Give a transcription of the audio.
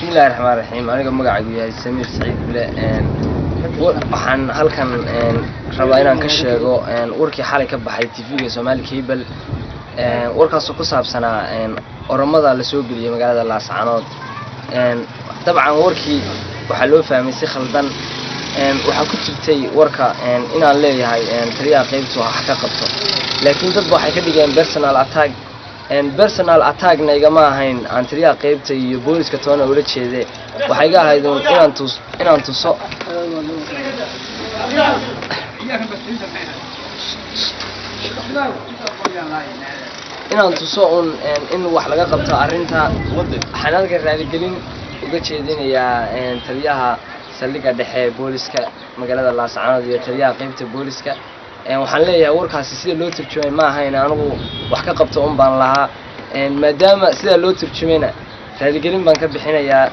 بسم الله الرحمن الرحيم. أنا قبل مقعد وياي سمير سعيد بلا waxaan halkan rabaa inaan ka sheego warkii xalay ka baxay TV-ga Soomaali Cable warkaas oo ku saabsanaa oramada la soo geliyay magaalada Laascaanood dabcan warkii waxa loo fahmay si khaldan waxa ku jirtay warka inaan leeyahay taliyaha qaybtu wax ka qabto laakiin dad waxay ka dhigeen personal attack nayga ahayn aan taliyaha qaybta iyo booliska toona ula jeeday waxay ga ahayd inaan tuso in wax laga qabto arinta xanaanka raaligelin uga jeedinaya taliyaha saldhigga dhexe booliska magaalada Laascaanood iyo taliyaha qaybta booliska waxaan leeyahay warkaasi sida loo turjumay ma ahayn anigu wax ka qabto baan lahaa maadaama sida loo turjumayna raaligelin baan ka bixinayaa